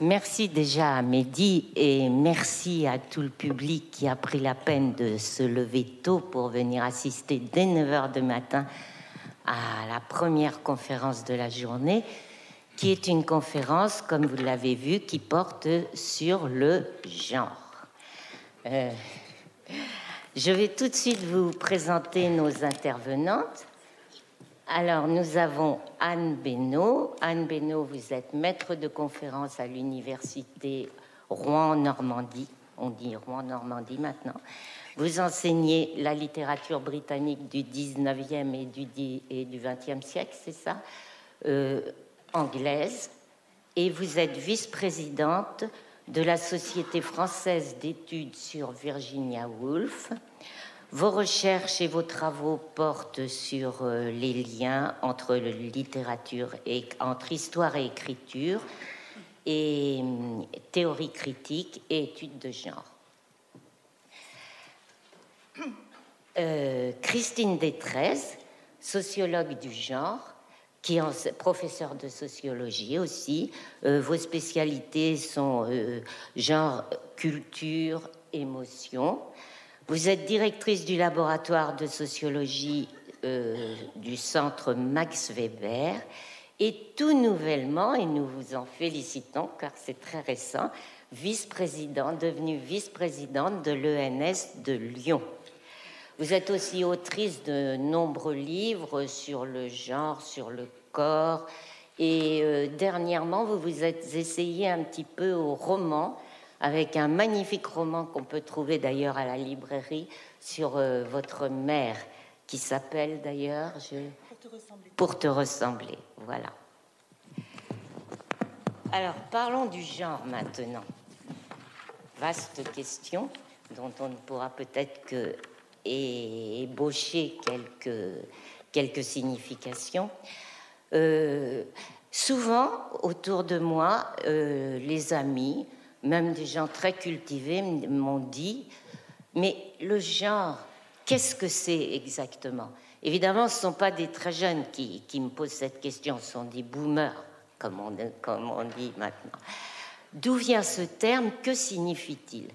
Merci déjà à Mehdi et merci à tout le public qui a pris la peine de se lever tôt pour venir assister dès 9 h du matin à la première conférence de la journée, qui est une conférence, comme vous l'avez vu, qui porte sur le genre. Je vais tout de suite vous présenter nos intervenantes. Alors, nous avons Anne Beynaud. Anne Beynaud, vous êtes maître de conférence à l'université Rouen-Normandie. On dit Rouen-Normandie maintenant. Vous enseignez la littérature britannique du 19e et du 20e siècle, c'est ça, anglaise. Et vous êtes vice-présidente de la Société française d'études sur Virginia Woolf. Vos recherches et vos travaux portent sur les liens entre littérature et entre histoire et écriture, et théorie critique et études de genre. Christine Détrez, sociologue du genre, qui est professeure de sociologie aussi. Vos spécialités sont genre, culture, émotion. Vous êtes directrice du laboratoire de sociologie du centre Max Weber et tout nouvellement, et nous vous en félicitons car c'est très récent, devenue vice-présidente de l'ENS de Lyon. Vous êtes aussi autrice de nombreux livres sur le genre, sur le corps, et dernièrement vous vous êtes essayé un petit peu au roman, avec un magnifique roman qu'on peut trouver d'ailleurs à la librairie sur votre mère, qui s'appelle d'ailleurs Pour te ressembler. Voilà. Alors, parlons du genre maintenant. Vaste question, dont on ne pourra peut-être que ébaucher quelques significations. Souvent, autour de moi, les amis, même des gens très cultivés m'ont dit « Mais le genre, qu'est-ce que c'est exactement ?» Évidemment, ce ne sont pas des très jeunes qui me posent cette question, ce sont des boomers, comme on dit maintenant. D'où vient ce terme? Que signifie-t-il?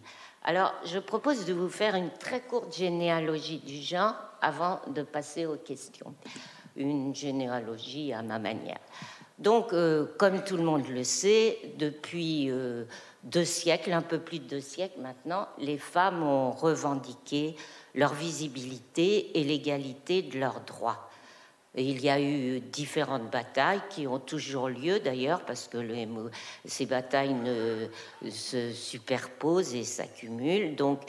Alors, je propose de vous faire une très courte généalogie du genre avant de passer aux questions. Une généalogie à ma manière. Donc, comme tout le monde le sait, depuis 2 siècles, un peu plus de 2 siècles maintenant, les femmes ont revendiqué leur visibilité et l'égalité de leurs droits. Et il y a eu différentes batailles qui ont toujours lieu d'ailleurs, parce que ces batailles se superposent et s'accumulent. Donc,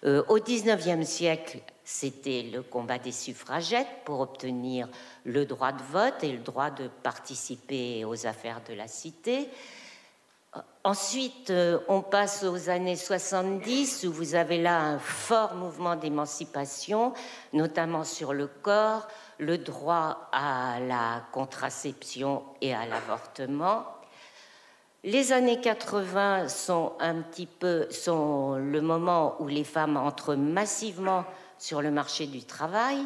au XIXe siècle, c'était le combat des suffragettes pour obtenir le droit de vote et le droit de participer aux affaires de la cité. Ensuite, on passe aux années 70, où vous avez là un fort mouvement d'émancipation, notamment sur le corps, le droit à la contraception et à l'avortement. Les années 80 sont le moment où les femmes entrent massivement sur le marché du travail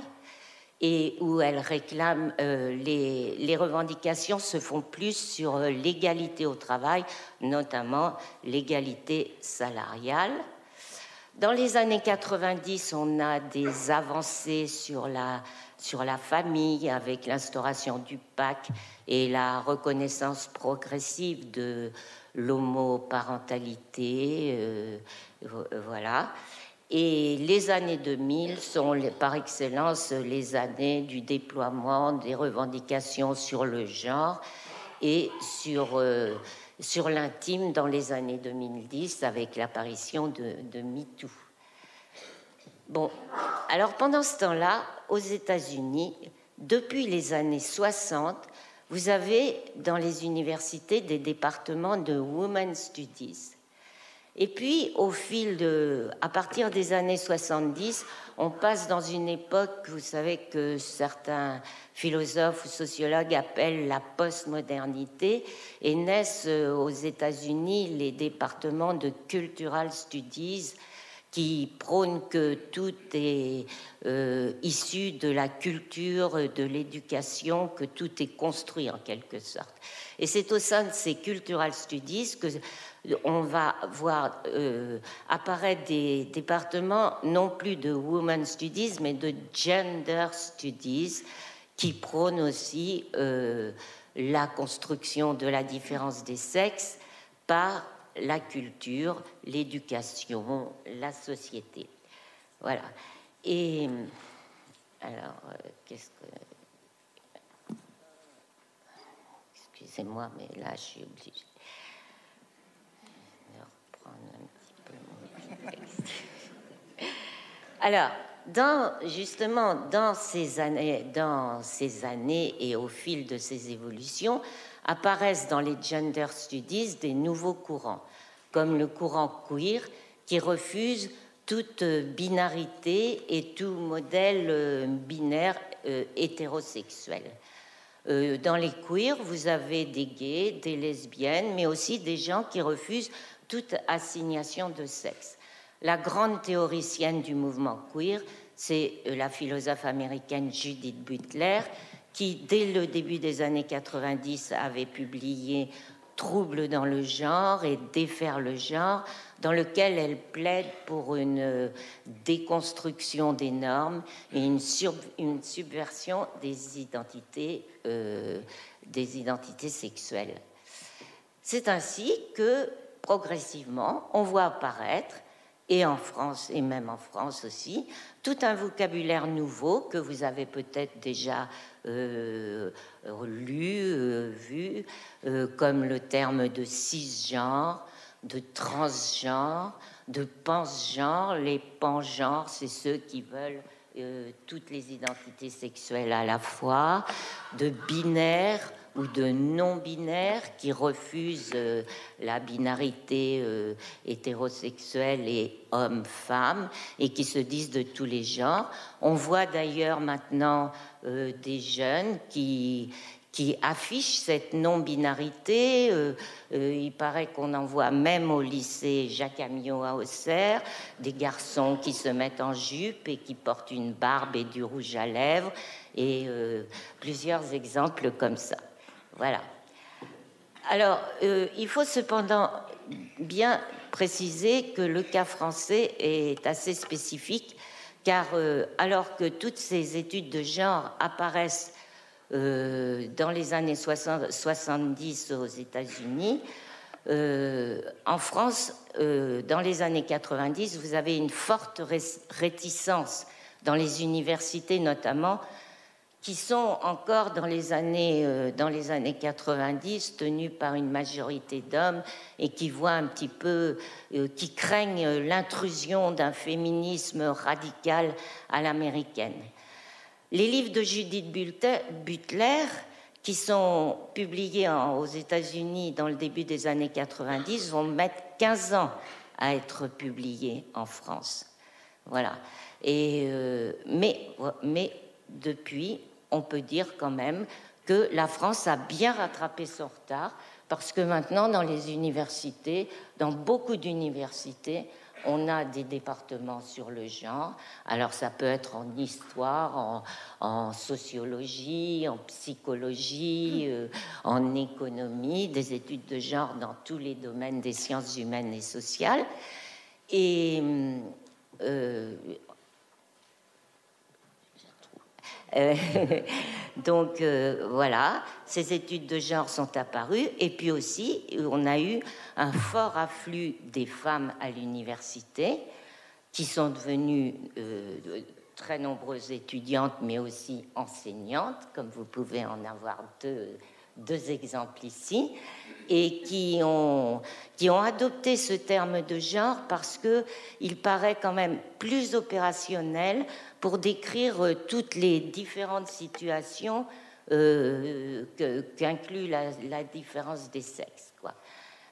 et où elles réclament, les revendications se font plus sur l'égalité au travail, notamment l'égalité salariale. Dans les années 90, on a des avancées sur la famille avec l'instauration du PAC et la reconnaissance progressive de l'homoparentalité, voilà. Et les années 2000 sont par excellence les années du déploiement des revendications sur le genre et sur l'intime dans les années 2010 avec l'apparition de MeToo. Bon, alors pendant ce temps-là, aux États-Unis, depuis les années 60, vous avez dans les universités des départements de Women's Studies. Et puis, à partir des années 70, on passe dans une époque, vous savez, que certains philosophes ou sociologues appellent la postmodernité, et naissent aux États-Unis les départements de Cultural Studies, qui prône que tout est issu de la culture, de l'éducation, que tout est construit en quelque sorte. Et c'est au sein de ces cultural studies que on va voir apparaître des départements non plus de women studies, mais de gender studies, qui prônent aussi la construction de la différence des sexes par la culture, l'éducation, la société. Voilà. Et alors, qu'est-ce que... Excusez-moi, mais là, je suis obligée de reprendre un petit peu mon texte. Alors, justement, dans ces années et au fil de ces évolutions, apparaissent dans les gender studies des nouveaux courants, comme le courant queer, qui refuse toute binarité et tout modèle binaire hétérosexuel. Dans les queers, vous avez des gays, des lesbiennes, mais aussi des gens qui refusent toute assignation de sexe. La grande théoricienne du mouvement queer, c'est la philosophe américaine Judith Butler, qui, dès le début des années 90, avait publié Troubles dans le genre et Défaire le genre, dans lequel elle plaide pour une déconstruction des normes et une subversion des identités sexuelles. C'est ainsi que, progressivement, on voit apparaître, et en France, et même en France aussi, tout un vocabulaire nouveau que vous avez peut-être déjà lu, vu, comme le terme de cisgenre, de transgenre, de pansgenre. Les pangenres, c'est ceux qui veulent toutes les identités sexuelles à la fois, de binaire ou de non-binaire qui refusent la binarité hétérosexuelle et homme-femme et qui se disent de tous les genres. On voit d'ailleurs maintenant des jeunes qui affichent cette non-binarité. Il paraît qu'on en voit même au lycée Jacques Amiot à Auxerre, des garçons qui se mettent en jupe et qui portent une barbe et du rouge à lèvres, et plusieurs exemples comme ça. Voilà. Alors, il faut cependant bien préciser que le cas français est assez spécifique, car alors que toutes ces études de genre apparaissent dans les années 70 aux États-Unis, en France, dans les années 90, vous avez une forte réticence dans les universités notamment, qui sont encore dans les années 90 tenues par une majorité d'hommes et qui voient un petit peu, qui craignent l'intrusion d'un féminisme radical à l'américaine. Les livres de Judith Butler, qui sont publiés aux États-Unis dans le début des années 90, vont mettre 15 ans à être publiés en France. Voilà. Et, mais depuis, on peut dire quand même que la France a bien rattrapé son retard, parce que maintenant, dans les universités, dans beaucoup d'universités, on a des départements sur le genre. Alors, ça peut être en histoire, en sociologie, en psychologie, en économie, des études de genre dans tous les domaines des sciences humaines et sociales. Et donc voilà, ces études de genre sont apparues, et puis aussi on a eu un fort afflux des femmes à l'université qui sont devenues très nombreuses étudiantes mais aussi enseignantes, comme vous pouvez en avoir deux exemples ici, et qui ont adopté ce terme de genre parce qu'il paraît quand même plus opérationnel pour décrire toutes les différentes situations qu'inclut la différence des sexes, quoi.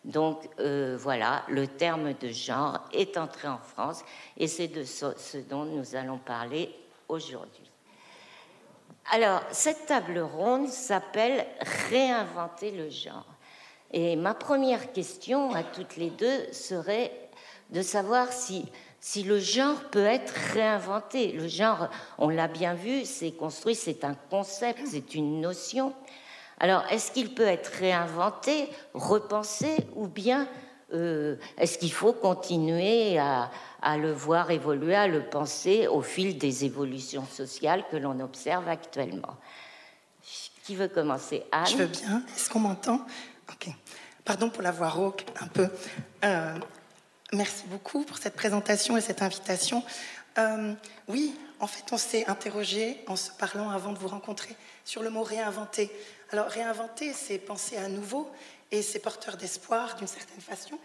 Donc voilà, le terme de genre est entré en France et c'est de ce dont nous allons parler aujourd'hui. Alors, cette table ronde s'appelle « Réinventer le genre ». Et ma première question à toutes les deux serait de savoir si le genre peut être réinventé. Le genre, on l'a bien vu, c'est construit, c'est un concept, c'est une notion. Alors, est-ce qu'il peut être réinventé, repensé, ou bien est-ce qu'il faut continuer à le voir évoluer, à le penser au fil des évolutions sociales que l'on observe actuellement? Qui veut commencer? Anne? Je veux bien. Est-ce qu'on m'entend? Ok. Pardon pour la voix rauque un peu. Merci beaucoup pour cette présentation et cette invitation. Oui, en fait, on s'est interrogé en se parlant avant de vous rencontrer sur le mot réinventer. Alors, réinventer, c'est penser à nouveau et c'est porteur d'espoir d'une certaine façon.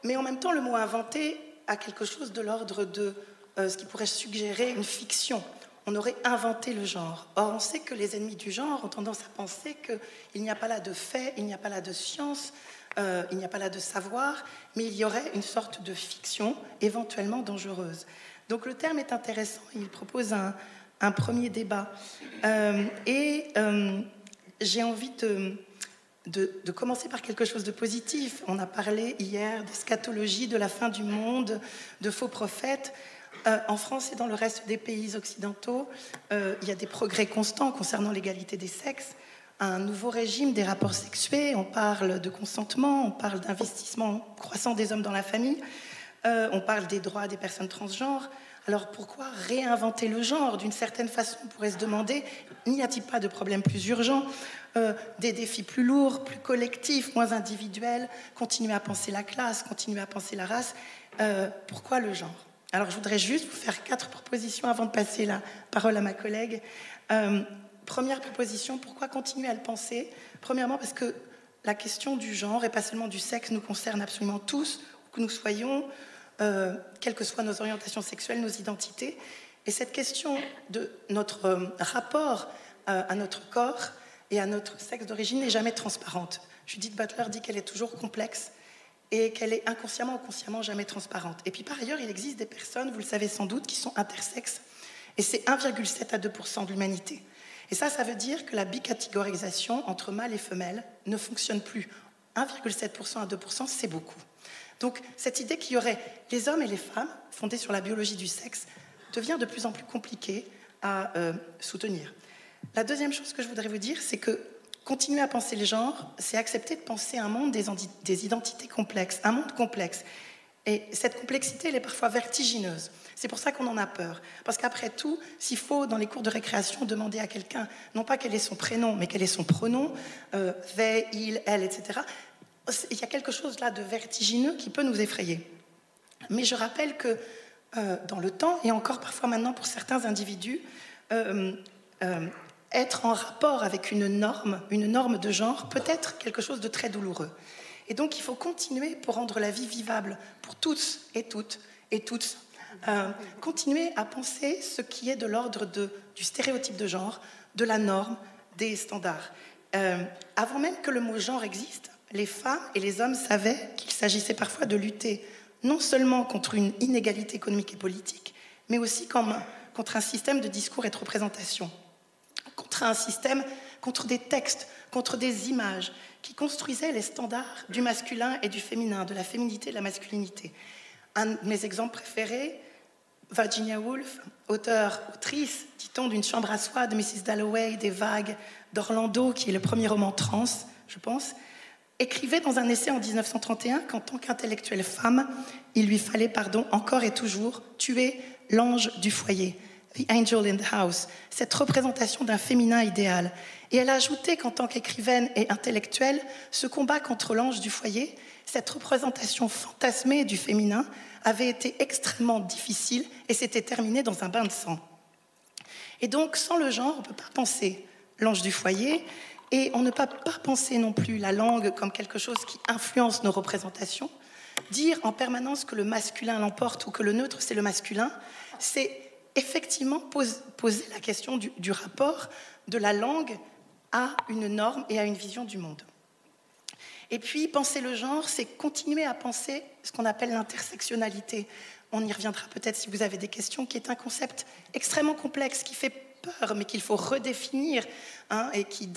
Mais en même temps, le mot inventer a quelque chose de l'ordre de ce qui pourrait suggérer une fiction. On aurait inventé le genre. Or, on sait que les ennemis du genre ont tendance à penser qu'il n'y a pas là de fait, il n'y a pas là de science, il n'y a pas là de savoir, mais il y aurait une sorte de fiction éventuellement dangereuse. Donc le terme est intéressant, il propose un premier débat. J'ai envie de commencer par quelque chose de positif. On a parlé hier d'eschatologie, de la fin du monde, de faux prophètes. En France et dans le reste des pays occidentaux, il y a des progrès constants concernant l'égalité des sexes, un nouveau régime des rapports sexués, on parle de consentement, on parle d'investissement croissant des hommes dans la famille, on parle des droits des personnes transgenres. Alors pourquoi réinventer le genre? D'une certaine façon, on pourrait se demander, n'y a-t-il pas de problèmes plus urgents, des défis plus lourds, plus collectifs, moins individuels, continuer à penser la classe, continuer à penser la race, pourquoi le genre? Alors, je voudrais juste vous faire 4 propositions avant de passer la parole à ma collègue. Première proposition, pourquoi continuer à le penser? Premièrement, parce que la question du genre, et pas seulement du sexe, nous concerne absolument tous, où que nous soyons, quelles que soient nos orientations sexuelles, nos identités. Et cette question de notre rapport à notre corps et à notre sexe d'origine n'est jamais transparente. Judith Butler dit qu'elle est toujours complexe, et qu'elle est inconsciemment ou consciemment jamais transparente. Et puis par ailleurs, il existe des personnes, vous le savez sans doute, qui sont intersexes, et c'est 1,7 à 2% de l'humanité. Et ça veut dire que la bicatégorisation entre mâle et femelle ne fonctionne plus. 1,7% à 2%, c'est beaucoup. Donc cette idée qu'il y aurait les hommes et les femmes, fondée sur la biologie du sexe, devient de plus en plus compliquée à soutenir. La deuxième chose que je voudrais vous dire, c'est que continuer à penser le genre, c'est accepter de penser un monde des identités complexes, un monde complexe. Et cette complexité, elle est parfois vertigineuse. C'est pour ça qu'on en a peur. Parce qu'après tout, s'il faut, dans les cours de récréation, demander à quelqu'un, non pas quel est son prénom, mais quel est son pronom, they, il, elle, etc., il y a quelque chose là de vertigineux qui peut nous effrayer. Mais je rappelle que dans le temps, et encore parfois maintenant pour certains individus, être en rapport avec une norme de genre, peut être quelque chose de très douloureux. Et donc, il faut continuer pour rendre la vie vivable pour tous et toutes et toutes. Continuer à penser ce qui est de l'ordre du stéréotype de genre, de la norme, des standards. Avant même que le mot genre existe, les femmes et les hommes savaient qu'il s'agissait parfois de lutter non seulement contre une inégalité économique et politique, mais aussi contre un système de discours et de représentation. Contre un système, contre des textes, contre des images qui construisaient les standards du masculin et du féminin, de la féminité et de la masculinité. Un de mes exemples préférés, Virginia Woolf, autrice, dit-on, d'une chambre à soie, de Mrs. Dalloway, des vagues, d'Orlando, qui est le premier roman trans, je pense, écrivait dans un essai en 1931 qu'en tant qu'intellectuelle femme, il lui fallait, encore et toujours, tuer l'ange du foyer. The Angel in the House, cette représentation d'un féminin idéal. Et elle a ajouté qu'en tant qu'écrivaine et intellectuelle, ce combat contre l'ange du foyer, cette représentation fantasmée du féminin, avait été extrêmement difficile et s'était terminée dans un bain de sang. Et donc, sans le genre, on ne peut pas penser l'ange du foyer, et on ne peut pas penser non plus la langue comme quelque chose qui influence nos représentations. Dire en permanence que le masculin l'emporte ou que le neutre, c'est le masculin, c'est effectivement poser la question du rapport de la langue à une norme et à une vision du monde. Et puis, penser le genre, c'est continuer à penser ce qu'on appelle l'intersectionnalité. On y reviendra peut-être si vous avez des questions, qui est un concept extrêmement complexe, qui fait peur, mais qu'il faut redéfinir, hein, et qui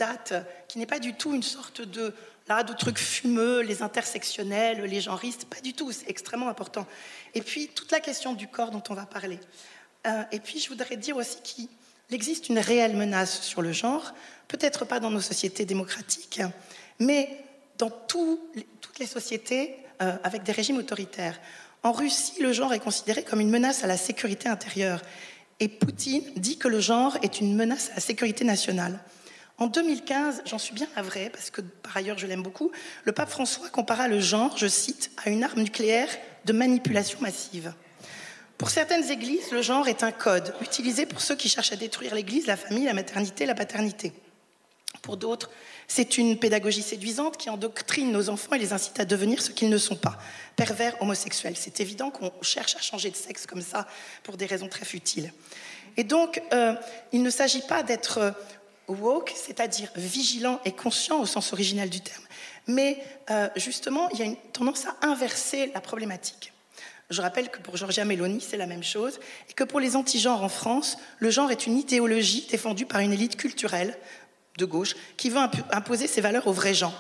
n'est pas du tout une sorte de trucs fumeux, les intersectionnels, les genristes, pas du tout, c'est extrêmement important. Et puis, toute la question du corps dont on va parler. Et puis, je voudrais dire aussi qu'il existe une réelle menace sur le genre, peut-être pas dans nos sociétés démocratiques, mais dans toutes les sociétés avec des régimes autoritaires. En Russie, le genre est considéré comme une menace à la sécurité intérieure. Et Poutine dit que le genre est une menace à la sécurité nationale. En 2015, j'en suis bien navrée, parce que par ailleurs je l'aime beaucoup, le pape François compara le genre, je cite, à une arme nucléaire de manipulation massive. Pour certaines églises, le genre est un code utilisé pour ceux qui cherchent à détruire l'église, la famille, la maternité, la paternité. Pour d'autres, c'est une pédagogie séduisante qui endoctrine nos enfants et les incite à devenir ce qu'ils ne sont pas, pervers, homosexuels. C'est évident qu'on cherche à changer de sexe comme ça pour des raisons très futiles. Et donc, il ne s'agit pas d'être woke, c'est-à-dire vigilant et conscient au sens original du terme, mais justement, il y a une tendance à inverser la problématique. Je rappelle que pour Giorgia Meloni, c'est la même chose, et que pour les anti-genres en France, le genre est une idéologie défendue par une élite culturelle de gauche qui veut imposer ses valeurs aux vrais gens.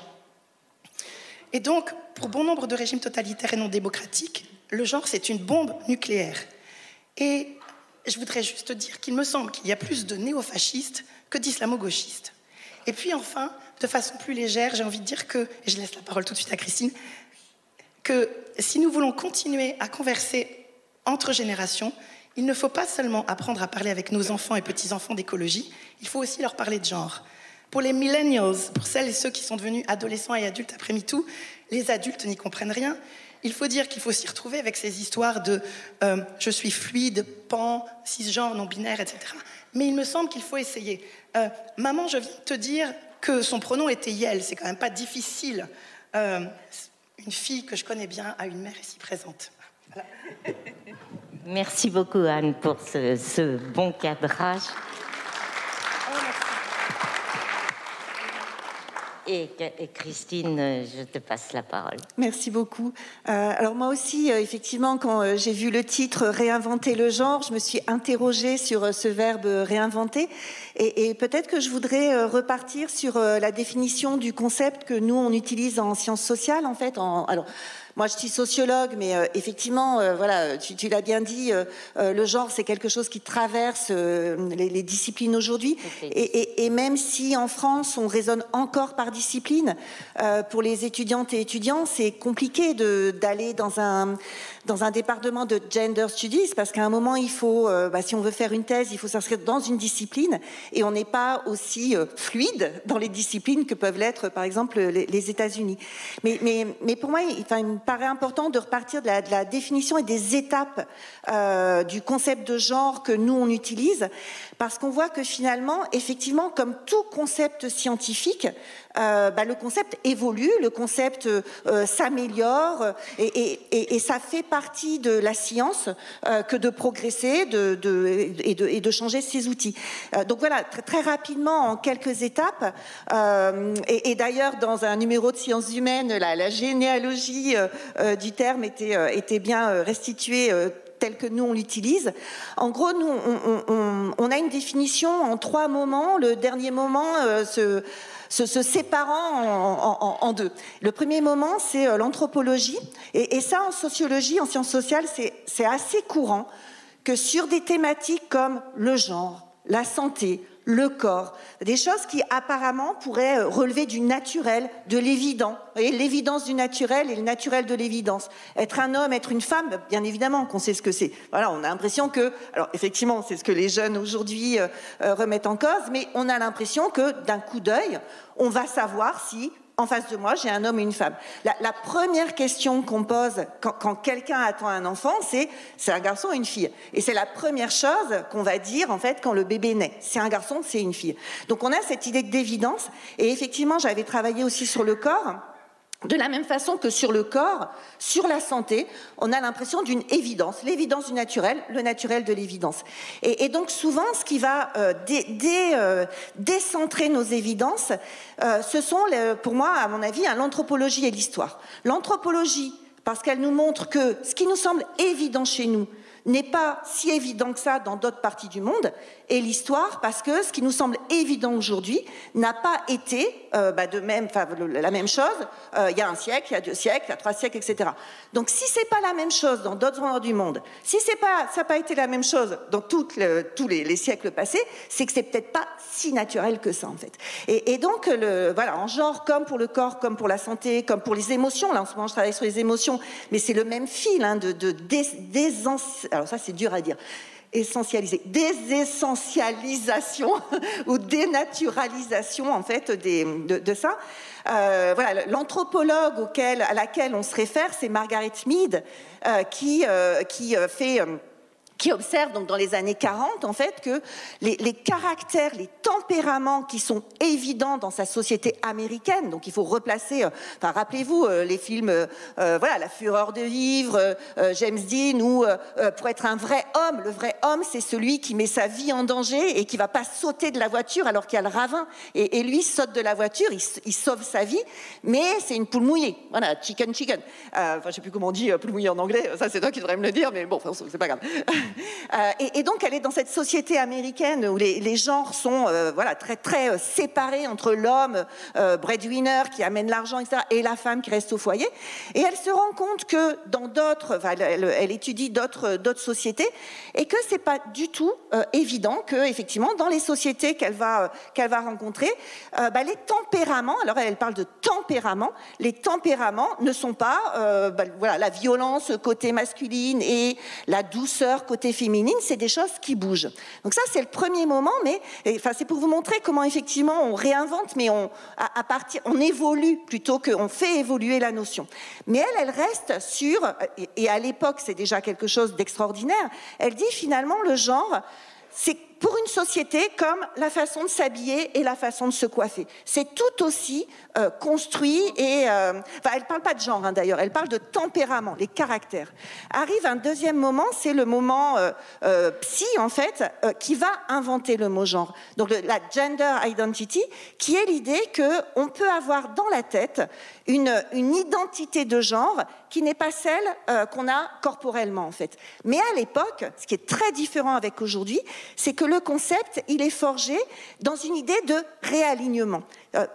Et donc, pour bon nombre de régimes totalitaires et non démocratiques, le genre, c'est une bombe nucléaire. Et je voudrais juste dire qu'il me semble qu'il y a plus de néofascistes que d'islamo-gauchistes. Et puis enfin, de façon plus légère, j'ai envie de dire que, et je laisse la parole tout de suite à Christine, que si nous voulons continuer à converser entre générations, il ne faut pas seulement apprendre à parler avec nos enfants et petits-enfants d'écologie, il faut aussi leur parler de genre. Pour les millennials, pour celles et ceux qui sont devenus adolescents et adultes après MeToo, les adultes n'y comprennent rien. Il faut dire qu'il faut s'y retrouver avec ces histoires de je suis fluide, pan, cisgenre, non-binaire, etc. Mais il me semble qu'il faut essayer. Maman, je viens de te dire que son pronom était Yel, c'est quand même pas difficile. Une fille que je connais bien a une mère ici présente. Voilà. Merci beaucoup Anne pour ce bon cadrage. Et Christine, je te passe la parole. Merci beaucoup. Alors moi aussi, effectivement, quand j'ai vu le titre « Réinventer le genre », je me suis interrogée sur ce verbe « réinventer ». Et peut-être que je voudrais repartir sur la définition du concept que nous, on utilise en sciences sociales, en fait. Alors, moi, je suis sociologue, mais effectivement, voilà, tu l'as bien dit, le genre, c'est quelque chose qui traverse les disciplines aujourd'hui. Et même si en France, on raisonne encore par discipline, pour les étudiantes et étudiants, c'est compliqué d'aller dans un département de gender studies, parce qu'à un moment, il faut, si on veut faire une thèse, il faut s'inscrire dans une discipline, et on n'est pas aussi fluide dans les disciplines que peuvent l'être, par exemple, les États-Unis. Mais pour moi, il me paraît important de repartir de la définition et des étapes du concept de genre que nous, on utilise, parce qu'on voit que finalement, effectivement, comme tout concept scientifique, le concept évolue, le concept s'améliore, et ça fait partie de la science que de progresser et de changer ses outils. Donc voilà, très rapidement, en quelques étapes, et d'ailleurs dans un numéro de Sciences Humaines, la généalogie du terme était bien restituée tel que nous on l'utilise. En gros, nous on a une définition en 3 moments. Le dernier moment se séparant en 2. Le premier moment, c'est l'anthropologie. Et ça, en sociologie, en sciences sociales, c'est assez courant que sur des thématiques comme le genre, la santé, le corps, des choses qui apparemment pourraient relever du naturel, de l'évident. Vous voyez, l'évidence du naturel et le naturel de l'évidence. Être un homme, être une femme, bien évidemment qu'on sait ce que c'est. Voilà, on a l'impression que, alors effectivement, c'est ce que les jeunes aujourd'hui remettent en cause, mais on a l'impression que d'un coup d'œil, on va savoir si en face de moi, j'ai un homme et une femme. La première question qu'on pose quand quelqu'un attend un enfant, c'est un garçon ou une fille. Et c'est la première chose qu'on va dire, en fait, quand le bébé naît. C'est un garçon, c'est une fille. Donc on a cette idée d'évidence. Et effectivement, j'avais travaillé aussi sur le corps. De la même façon que sur le corps, sur la santé, on a l'impression d'une évidence, l'évidence du naturel, le naturel de l'évidence. Et donc souvent, ce qui va décentrer nos évidences, ce sont, pour moi, à mon avis, l'anthropologie et l'histoire. L'anthropologie, parce qu'elle nous montre que ce qui nous semble évident chez nous, n'est pas si évident que ça dans d'autres parties du monde, et l'histoire, parce que ce qui nous semble évident aujourd'hui n'a pas été de même, la même chose il y a un siècle, il y a 2 siècles, il y a 3 siècles, etc. Donc si c'est pas la même chose dans d'autres endroits du monde, si ça n'a pas été la même chose dans tous les siècles passés, c'est que c'est peut-être pas si naturel que ça en fait. Et donc voilà, en genre comme pour le corps, comme pour la santé, comme pour les émotions, là en ce moment je travaille sur les émotions, mais c'est le même fil hein, alors ça c'est dur à dire, désessentialisation ou dénaturalisation en fait de ça. Voilà, l'anthropologue à laquelle on se réfère, c'est Margaret Mead, qui observe donc dans les années 40 en fait que les caractères, les tempéraments qui sont évidents dans sa société américaine, donc il faut replacer, rappelez-vous les films, voilà, La Fureur de vivre, James Dean, où pour être un vrai homme, le vrai homme c'est celui qui met sa vie en danger et qui va pas sauter de la voiture alors qu'il y a le ravin, et lui saute de la voiture, il sauve sa vie, mais c'est une poule mouillée, voilà, chicken, je sais plus comment on dit poule mouillée en anglais, ça c'est toi qui devrais me le dire, mais bon, c'est pas grave. Et donc elle est dans cette société américaine où les genres sont voilà, très, très séparés entre l'homme breadwinner qui amène l'argent, etc., et la femme qui reste au foyer. Et elle se rend compte que dans d'autres, elle étudie d'autres sociétés, et que c'est pas du tout évident que, effectivement, dans les sociétés qu'elle va rencontrer, les tempéraments, alors elle parle de tempéraments, les tempéraments ne sont pas voilà, la violence côté masculine et la douceur côté féminine, c'est des choses qui bougent. Donc ça, c'est le premier moment, mais c'est pour vous montrer comment effectivement on réinvente, mais on évolue plutôt qu'on fait évoluer la notion. Mais elle reste sur, et à l'époque c'est déjà quelque chose d'extraordinaire, elle dit finalement le genre, c'est pour une société comme la façon de s'habiller et la façon de se coiffer. C'est tout aussi construit et... elle ne parle pas de genre hein, d'ailleurs, elle parle de tempérament, les caractères. Arrive un deuxième moment, c'est le moment psy en fait, qui va inventer le mot genre. Donc la gender identity, qui est l'idée qu'on peut avoir dans la tête une identité de genre qui n'est pas celle qu'on a corporellement en fait. Mais à l'époque, ce qui est très différent avec aujourd'hui, c'est que le concept, il est forgé dans une idée de réalignement.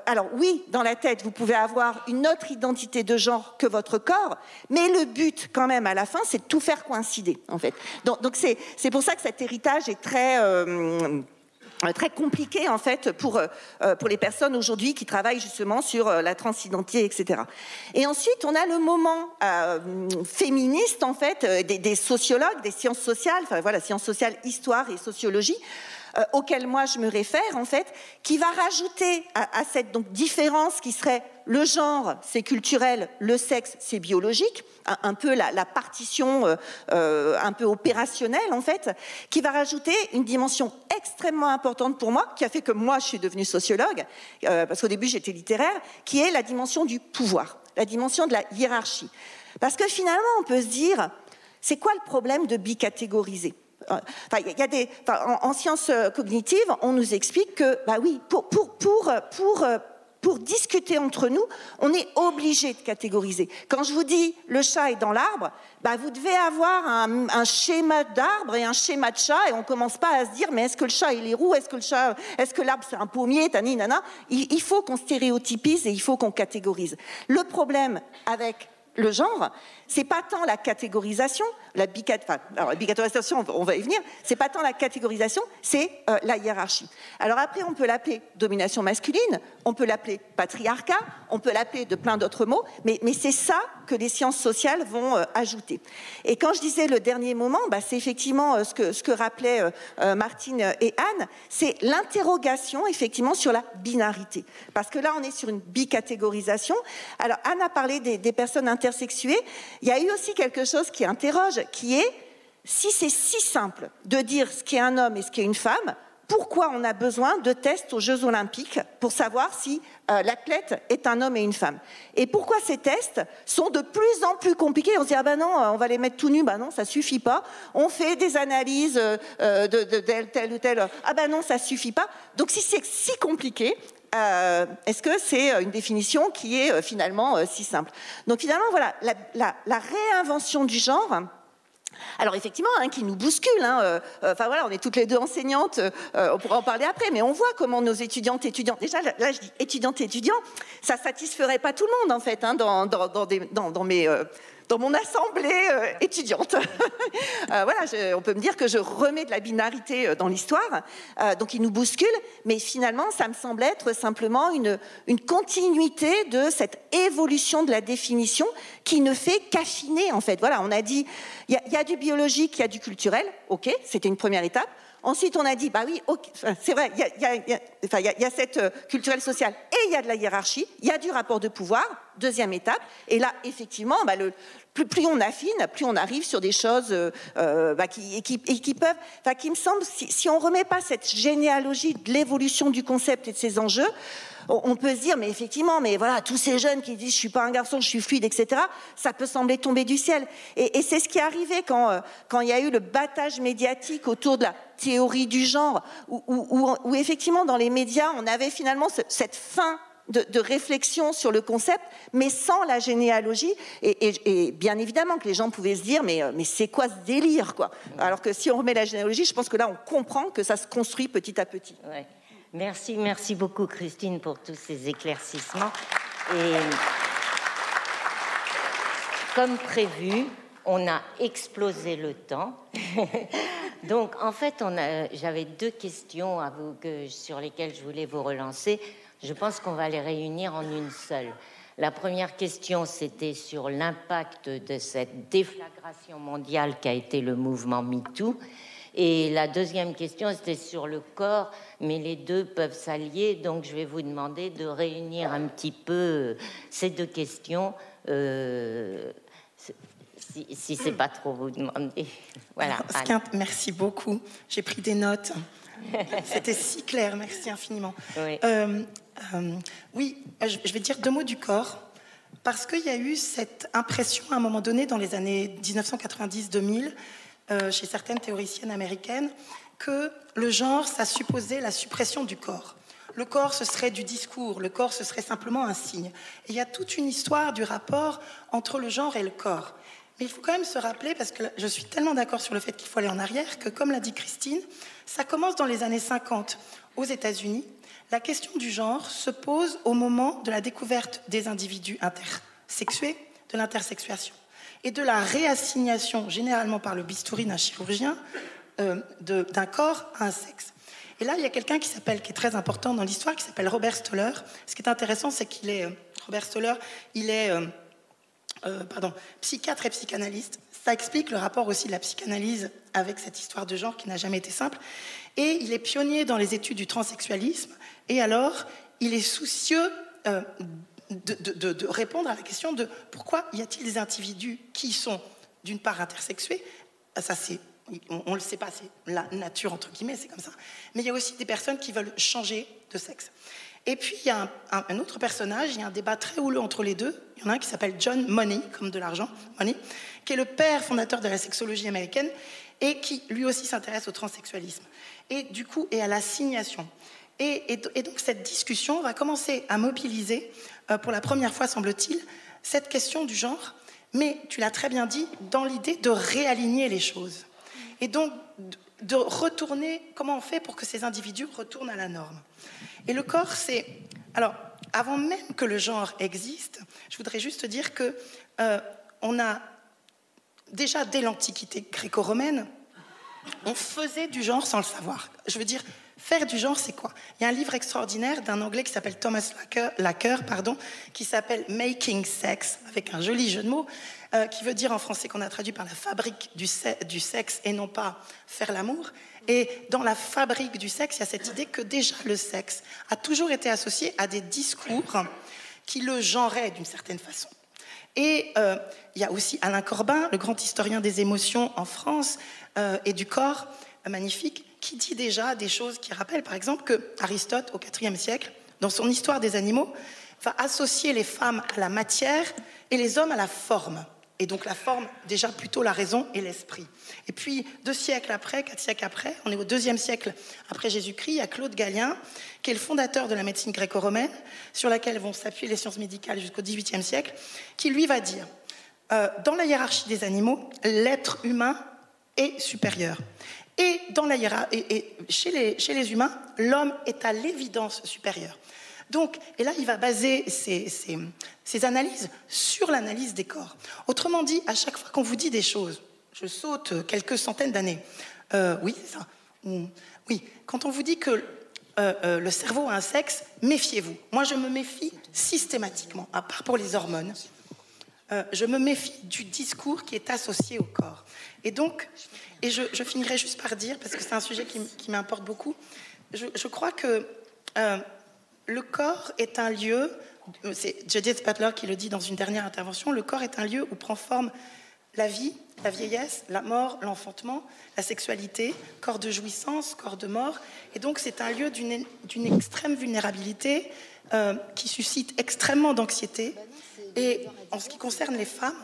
Alors oui, dans la tête, vous pouvez avoir une autre identité de genre que votre corps, mais le but quand même à la fin, c'est de tout faire coïncider en fait. Donc c'est pour ça que cet héritage est très compliqué en fait pour les personnes aujourd'hui qui travaillent justement sur la transidentité, etc. Et ensuite, on a le moment féministe en fait des sociologues, des sciences sociales, enfin voilà, sciences sociales, histoire et sociologie, auquel moi je me réfère en fait, qui va rajouter à cette donc différence qui serait le genre, c'est culturel, le sexe, c'est biologique, un peu la partition un peu opérationnelle en fait, qui va rajouter une dimension extrêmement importante pour moi, qui a fait que moi je suis devenue sociologue, parce qu'au début j'étais littéraire, qui est la dimension du pouvoir, la dimension de la hiérarchie. Parce que finalement on peut se dire, c'est quoi le problème de bicatégoriser ? En sciences cognitives, on nous explique que, oui, pour discuter entre nous, on est obligé de catégoriser. Quand je vous dis le chat est dans l'arbre, vous devez avoir un schéma d'arbre et un schéma de chat, et on ne commence pas à se dire mais est-ce que le chat il est roux, est-ce que l'arbre c'est un pommier, tani nana. Il faut qu'on stéréotypise et il faut qu'on catégorise. Le problème avec le genre, c'est pas tant la catégorisation, la bicatégorisation, on va y venir, c'est pas tant la catégorisation, c'est la hiérarchie. Alors après, on peut l'appeler domination masculine, on peut l'appeler patriarcat, on peut l'appeler de plein d'autres mots, mais c'est ça que les sciences sociales vont ajouter. Et quand je disais le dernier moment, c'est effectivement ce que rappelaient Martine et Anne, c'est l'interrogation effectivement sur la binarité. Parce que là, on est sur une bicatégorisation. Alors Anne a parlé des personnes intersexuées. Il y a eu aussi quelque chose qui interroge, qui est, si c'est si simple de dire ce qu'est un homme et ce qu'est une femme, pourquoi on a besoin de tests aux Jeux Olympiques pour savoir si l'athlète est un homme et une femme? Et pourquoi ces tests sont de plus en plus compliqués? On se dit, non, on va les mettre tout nus. Non, ça suffit pas. On fait des analyses de tel ou tel. Non, ça suffit pas. Donc si c'est si compliqué, est-ce que c'est une définition qui est finalement si simple? Donc finalement, voilà, la réinvention du genre Alors effectivement, qui nous bouscule. Enfin voilà, on est toutes les deux enseignantes, on pourra en parler après, mais on voit comment nos étudiants, déjà là je dis étudiants, ça satisferait pas tout le monde en fait, dans mon assemblée étudiante. Voilà, on peut me dire que je remets de la binarité dans l'histoire, donc il nous bouscule, mais finalement ça me semble être simplement une continuité de cette évolution de la définition qui ne fait qu'affiner en fait. Voilà, on a dit, il y a du biologique, il y a du culturel, ok, c'était une première étape. Ensuite, on a dit, bah oui, okay, c'est vrai, il y a cette culturelle sociale et il y a de la hiérarchie, il y a du rapport de pouvoir, deuxième étape. Et là, effectivement, plus on affine, plus on arrive sur des choses qui peuvent, qui me semble, si on ne remet pas cette généalogie de l'évolution du concept et de ses enjeux, on peut se dire, mais effectivement, mais voilà, tous ces jeunes qui disent je suis pas un garçon, je suis fluide, etc., ça peut sembler tomber du ciel. Et c'est ce qui est arrivé quand il y a eu le battage médiatique autour de la théorie du genre, où effectivement, dans les médias, on avait finalement cette fin de réflexion sur le concept, mais sans la généalogie. Et bien évidemment que les gens pouvaient se dire, mais c'est quoi ce délire, quoi. Alors que si on remet la généalogie, je pense que là, on comprend que ça se construit petit à petit. Ouais. Merci beaucoup Christine pour tous ces éclaircissements. Et comme prévu, on a explosé le temps. Donc en fait, j'avais 2 questions à vous sur lesquelles je voulais vous relancer. Je pense qu'on va les réunir en une seule. La première question, c'était sur l'impact de cette déflagration mondiale qu'a été le mouvement MeToo. Et la deuxième question, c'était sur le corps, mais les deux peuvent s'allier, donc je vais vous demander de réunir un petit peu ces 2 questions, si c'est pas trop vous demander. Voilà. Merci beaucoup, j'ai pris des notes. C'était si clair, merci infiniment. Oui, oui, je vais dire 2 mots du corps, parce qu'il y a eu cette impression à un moment donné, dans les années 1990-2000, chez certaines théoriciennes américaines, que le genre, ça supposait la suppression du corps. Le corps, ce serait du discours, le corps, ce serait simplement un signe. Et il y a toute une histoire du rapport entre le genre et le corps. Mais il faut quand même se rappeler, parce que je suis tellement d'accord sur le fait qu'il faut aller en arrière, que comme l'a dit Christine, ça commence dans les années 50 aux États-Unis. La question du genre se pose au moment de la découverte des individus intersexués, de l'intersexuation, et de la réassignation, généralement par le bistouri d'un chirurgien, d'un corps à un sexe. Et là, il y a quelqu'un qui est très important dans l'histoire, qui s'appelle Robert Stoller. Ce qui est intéressant, c'est Robert Stoller, il est psychiatre et psychanalyste. Ça explique le rapport aussi de la psychanalyse avec cette histoire de genre qui n'a jamais été simple. Et il est pionnier dans les études du transsexualisme. Et alors, il est soucieux de répondre à la question de pourquoi y a-t-il des individus qui sont d'une part intersexués, ça on ne le sait pas, c'est la nature entre guillemets, c'est comme ça, mais il y a aussi des personnes qui veulent changer de sexe. Et puis il y a un autre personnage, il y a un débat très houleux entre les deux, il y en a un qui s'appelle John Money, comme de l'argent, Money, qui est le père fondateur de la sexologie américaine et qui lui aussi s'intéresse au transsexualisme et du coup et à l'assignation. Et donc cette discussion va commencer à mobiliser pour la première fois, semble-t-il, cette question du genre, mais tu l'as très bien dit, dans l'idée de réaligner les choses. Et donc de retourner, comment on fait pour que ces individus retournent à la norme. Et le corps, c'est... Alors, avant même que le genre existe, je voudrais juste dire que on a, déjà dès l'Antiquité gréco-romaine, on faisait du genre sans le savoir. Je veux dire, faire du genre, c'est quoi? Il y a un livre extraordinaire d'un Anglais qui s'appelle Thomas Lacker, qui s'appelle Making Sex, avec un joli jeu de mots, qui veut dire en français qu'on a traduit par la fabrique du sexe et non pas faire l'amour. Et dans la fabrique du sexe, il y a cette idée que déjà le sexe a toujours été associé à des discours qui le genraient d'une certaine façon. Et il y a aussi Alain Corbin, le grand historien des émotions en France et du corps, magnifique, qui dit déjà des choses qui rappellent, par exemple, que Aristote, au IVe siècle, dans son Histoire des animaux, va associer les femmes à la matière et les hommes à la forme. Et donc la forme, déjà plutôt la raison et l'esprit. Et puis 4 siècles après, on est au IIe siècle après Jésus-Christ, il y a Claude Galien, qui est le fondateur de la médecine gréco-romaine, sur laquelle vont s'appuyer les sciences médicales jusqu'au XVIIIe siècle, qui lui va dire Dans la hiérarchie des animaux, l'être humain est supérieur. Et, chez les humains, l'homme est à l'évidence supérieur. Donc, et là, il va baser ses analyses sur l'analyse des corps. Autrement dit, à chaque fois qu'on vous dit des choses, je saute quelques centaines d'années, oui, c'est ça. Oui, quand on vous dit que le cerveau a un sexe, méfiez-vous. Moi, je me méfie systématiquement, à part pour les hormones. Je me méfie du discours qui est associé au corps. Et donc, je finirai juste par dire, parce que c'est un sujet qui m'importe beaucoup, je crois que le corps est un lieu, c'est Judith Butler qui le dit dans une dernière intervention, le corps est un lieu où prend forme la vie, la vieillesse, la mort, l'enfantement, la sexualité, corps de jouissance, corps de mort. Et donc, c'est un lieu d'une extrême vulnérabilité qui suscite extrêmement d'anxiété. Et en ce qui concerne les femmes,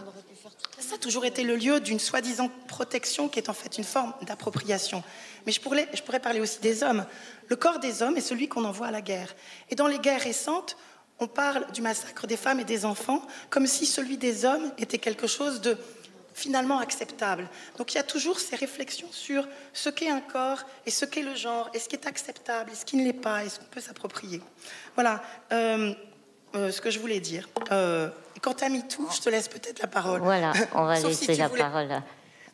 ça a toujours été le lieu d'une soi-disant protection qui est en fait une forme d'appropriation. Mais je pourrais parler aussi des hommes. Le corps des hommes est celui qu'on envoie à la guerre. Et dans les guerres récentes, on parle du massacre des femmes et des enfants comme si celui des hommes était quelque chose de finalement acceptable. Donc il y a toujours ces réflexions sur ce qu'est un corps et ce qu'est le genre, et ce qui est acceptable et ce qui ne l'est pas, et ce qu'on peut s'approprier. Voilà ce que je voulais dire. Quant à MeToo, je te laisse peut-être la parole. Voilà, on va laisser la parole.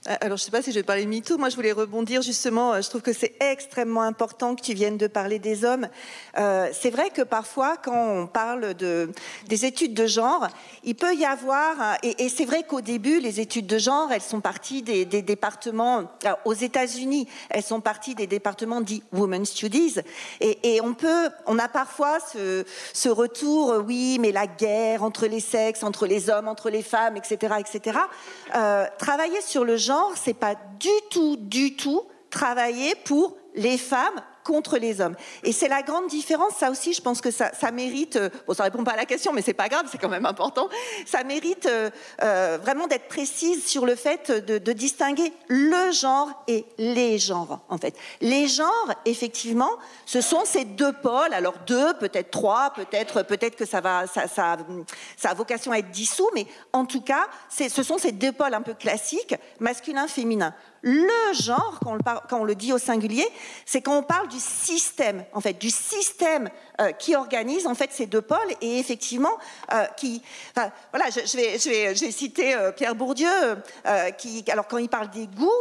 Alors, je ne sais pas si je vais parler de MeToo. Moi, je voulais rebondir justement. Je trouve que c'est extrêmement important que tu viennes de parler des hommes. C'est vrai que parfois, quand on parle des études de genre, il peut y avoir... Et c'est vrai qu'au début, les études de genre, elles sont parties des départements... Alors, aux États-Unis, elles sont parties des départements dits Women's Studies. Et on a parfois ce retour, oui, mais la guerre entre les sexes, entre les hommes, entre les femmes, etc., etc. Travailler sur le genre, c'est pas du tout travailler pour les femmes contre les hommes. Et c'est la grande différence. Ça aussi, je pense que ça mérite... Bon, ça répond pas à la question, mais c'est pas grave, c'est quand même important. Ça mérite vraiment d'être précise sur le fait de distinguer le genre et les genres, en fait. Les genres, effectivement, ce sont ces deux pôles. Alors deux, peut-être trois, peut-être que ça a vocation à être dissous, mais en tout cas, ce sont ces deux pôles un peu classiques, masculin-féminin. Le genre, quand on le dit au singulier, c'est quand on parle du système, en fait, du système qui organise en fait ces deux pôles et effectivement voilà, je vais citer Pierre Bourdieu alors quand il parle des goûts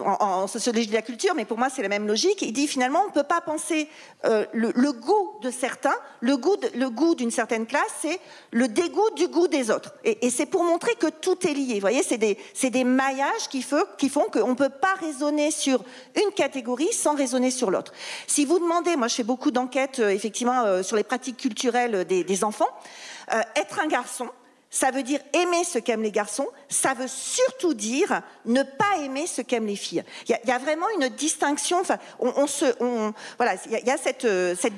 en sociologie de la culture, mais pour moi c'est la même logique, il dit finalement on ne peut pas penser le goût de certains, le goût d'une certaine classe, c'est le dégoût du goût des autres. Et c'est pour montrer que tout est lié. Vous voyez, c'est des maillages qui font qu'on ne peut pas raisonner sur une catégorie sans raisonner sur l'autre. Si vous demandez, moi je fais beaucoup d'enquêtes effectivement sur les pratiques culturelles des enfants, être un garçon, ça veut dire aimer ce qu'aiment les garçons, ça veut surtout dire ne pas aimer ce qu'aiment les filles. Il y a vraiment une distinction, enfin, voilà, il y a cette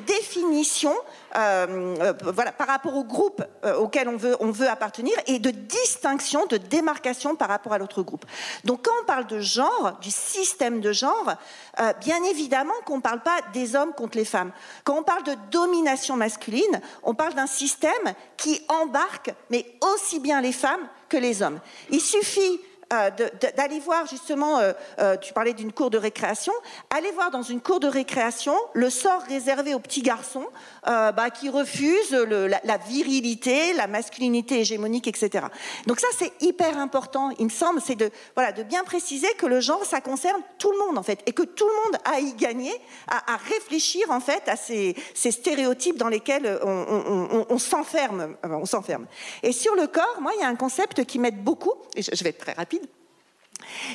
définition voilà, par rapport au groupe auquel on veut appartenir et de distinction, de démarcation par rapport à l'autre groupe. Donc quand on parle de genre, du système de genre, bien évidemment qu'on ne parle pas des hommes contre les femmes. Quand on parle de domination masculine, on parle d'un système qui embarque, mais aussi bien les femmes que les hommes. Il suffit d'aller voir justement, tu parlais d'une cour de récréation, aller voir dans une cour de récréation le sort réservé aux petits garçons qui refusent la virilité, la masculinité hégémonique, etc. Donc ça c'est hyper important, il me semble, c'est de bien préciser que le genre ça concerne tout le monde en fait, et que tout le monde a y gagné à réfléchir en fait à ces stéréotypes dans lesquels on s'enferme. Et sur le corps, moi il y a un concept qui m'aide beaucoup, et je vais être très rapide.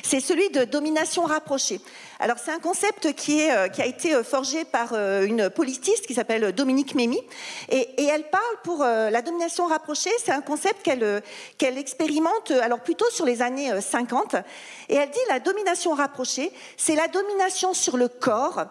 C'est celui de domination rapprochée. Alors c'est un concept qui a été forgé par une politiste qui s'appelle Dominique Mémy et elle parle pour la domination rapprochée, c'est un concept qu'elle expérimente alors plutôt sur les années 50 et elle dit la domination rapprochée, c'est la domination sur le corps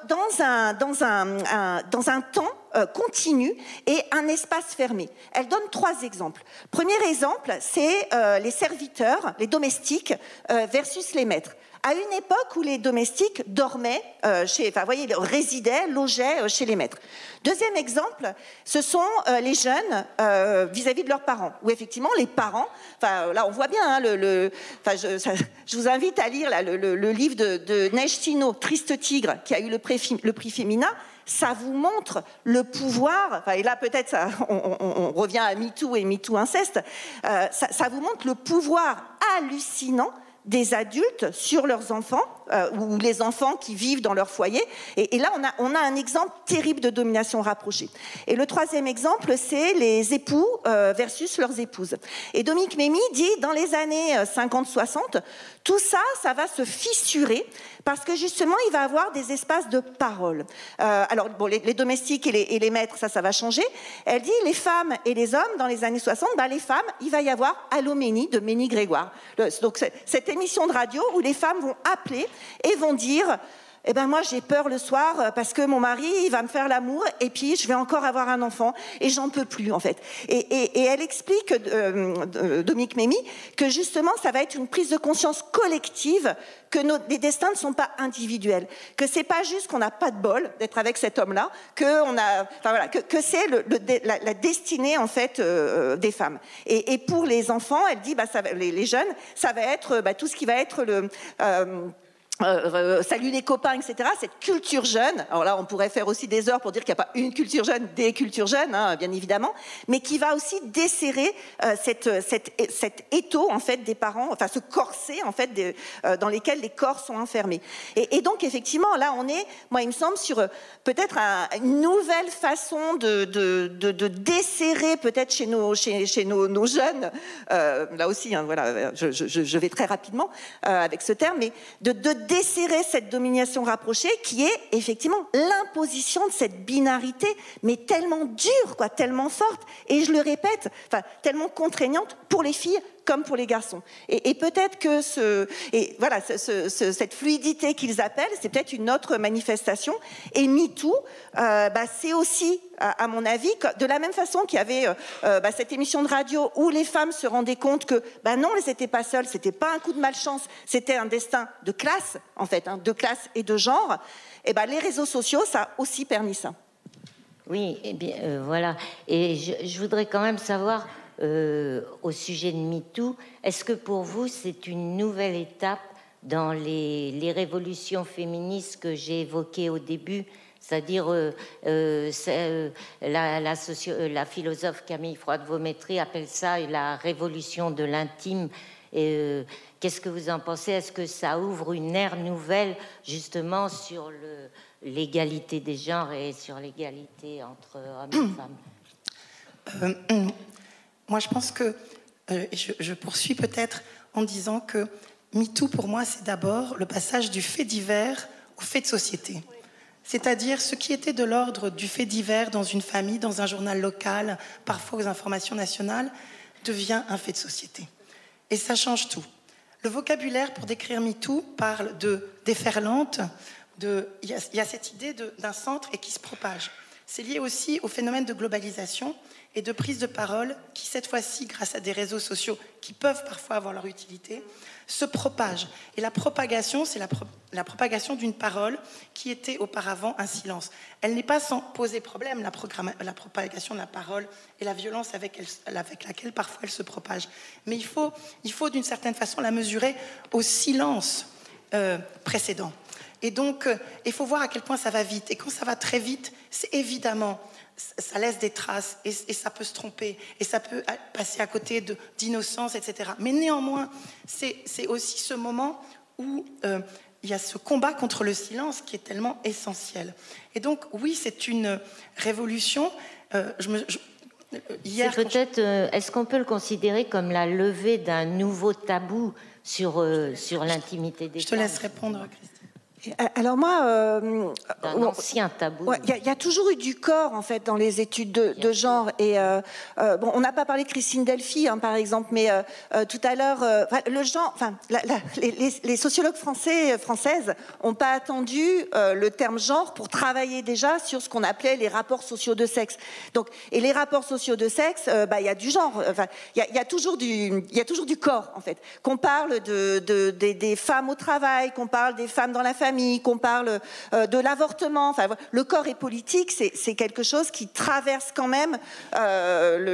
dans un temps continue et un espace fermé. Elle donne 3 exemples. Premier exemple, c'est les serviteurs, les domestiques versus les maîtres. À une époque où les domestiques dormaient, résidaient, logeaient chez les maîtres. Deuxième exemple, ce sont les jeunes vis-à-vis de leurs parents, où effectivement les parents, là on voit bien, hein, je vous invite à lire là, le livre de Neige Tino, Triste Tigre, qui a eu le prix Femina. Ça vous montre le pouvoir, et là peut-être on revient à MeToo et MeToo inceste, ça vous montre le pouvoir hallucinant des adultes sur leurs enfants, ou les enfants qui vivent dans leur foyer. Et là, on a un exemple terrible de domination rapprochée. Et le troisième exemple, c'est les époux versus leurs épouses. Et Dominique Mémy dit, dans les années 50-60, tout ça, ça va se fissurer, parce que justement, il va y avoir des espaces de parole. Alors, bon, les domestiques et les maîtres, ça va changer. Elle dit, les femmes et les hommes, dans les années 60, les femmes, il va y avoir Alloménie de Ménie Grégoire. Donc, cette émission de radio où les femmes vont appeler et vont dire eh ben moi j'ai peur le soir parce que mon mari il va me faire l'amour et puis je vais encore avoir un enfant et j'en peux plus en fait. Et elle explique, Dominique Mémy, que justement ça va être une prise de conscience collective, que les destins ne sont pas individuels, que c'est pas juste qu'on n'a pas de bol d'être avec cet homme-là, que c'est la destinée en fait des femmes. Et pour les enfants, elle dit les jeunes, ça va être tout ce qui va être le salut les copains, etc. Cette culture jeune, alors là on pourrait faire aussi des heures pour dire qu'il n'y a pas une culture jeune, des cultures jeunes, hein, bien évidemment, mais qui va aussi desserrer cet étau en fait des parents, enfin ce corset en fait dans lesquels les corps sont enfermés. Et donc effectivement là on est, moi il me semble, sur peut-être une nouvelle façon de desserrer peut-être chez nos jeunes, là aussi, hein, voilà, je vais très rapidement avec ce terme, mais de desserrer cette domination rapprochée qui est effectivement l'imposition de cette binarité, mais tellement dure, quoi, tellement forte, et je le répète, tellement contraignante pour les filles comme pour les garçons. Et peut-être que cette fluidité qu'ils appellent, c'est peut-être une autre manifestation. Et MeToo, c'est aussi, à mon avis, de la même façon qu'il y avait cette émission de radio où les femmes se rendaient compte que, non, elles n'étaient pas seules, c'était pas un coup de malchance, c'était un destin de classe, en fait, de classe et de genre. Et les réseaux sociaux, ça a aussi permis ça. Oui, eh bien, voilà. Et je voudrais quand même savoir, au sujet de MeToo, est-ce que pour vous c'est une nouvelle étape dans les révolutions féministes que j'ai évoquées au début, c'est-à-dire la philosophe Camille Froide-Vaumétry appelle ça la révolution de l'intime. Et qu'est-ce que vous en pensez? Est-ce que ça ouvre une ère nouvelle justement sur l'égalité des genres et sur l'égalité entre hommes et femmes? Moi, je pense que je poursuis peut-être en disant que MeToo, pour moi, c'est d'abord le passage du fait divers au fait de société. C'est-à-dire ce qui était de l'ordre du fait divers dans une famille, dans un journal local, parfois aux informations nationales, devient un fait de société. Et ça change tout. Le vocabulaire pour décrire MeToo parle de déferlante, il y a cette idée d'un centre et qui se propage. C'est lié aussi au phénomène de globalisation et de prise de parole qui, cette fois-ci, grâce à des réseaux sociaux qui peuvent parfois avoir leur utilité, se propagent. Et la propagation, c'est la propagation d'une parole qui était auparavant un silence. Elle n'est pas sans poser problème, la propagation de la parole et la violence avec laquelle parfois elle se propage. Mais il faut d'une certaine façon la mesurer au silence précédent. Et donc, il faut voir à quel point ça va vite. Et quand ça va très vite, c'est évidemment, ça laisse des traces et ça peut se tromper et ça peut passer à côté d'innocence, etc. Mais néanmoins, c'est aussi ce moment où il y a ce combat contre le silence qui est tellement essentiel. Et donc, oui, c'est une révolution. Est-ce qu'on peut le considérer comme la levée d'un nouveau tabou sur l'intimité des femmes? Je te laisse répondre, Christine. Alors moi, un ancien tabou. Il y a toujours eu du corps en fait dans les études de genre. Et bon, on n'a pas parlé de Christine Delphi, hein, par exemple, mais tout à l'heure, le genre, les sociologues françaises n'ont pas attendu le terme genre pour travailler déjà sur ce qu'on appelait les rapports sociaux de sexe. Donc, et les rapports sociaux de sexe, il y a du genre. Il y a toujours du corps en fait. Qu'on parle des femmes au travail, qu'on parle des femmes dans la famille, qu'on parle de l'avortement. Enfin, le corps est politique, c'est quelque chose qui traverse quand même les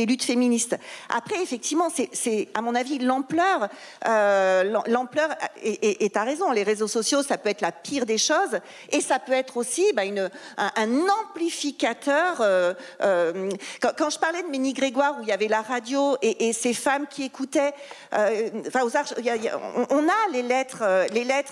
luttes féministes. Après, effectivement, c'est à mon avis l'ampleur. Et tu as raison, les réseaux sociaux, ça peut être la pire des choses, et ça peut être aussi un amplificateur. Quand je parlais de Ménie Grégoire, où il y avait la radio et ces femmes qui écoutaient, on a les lettres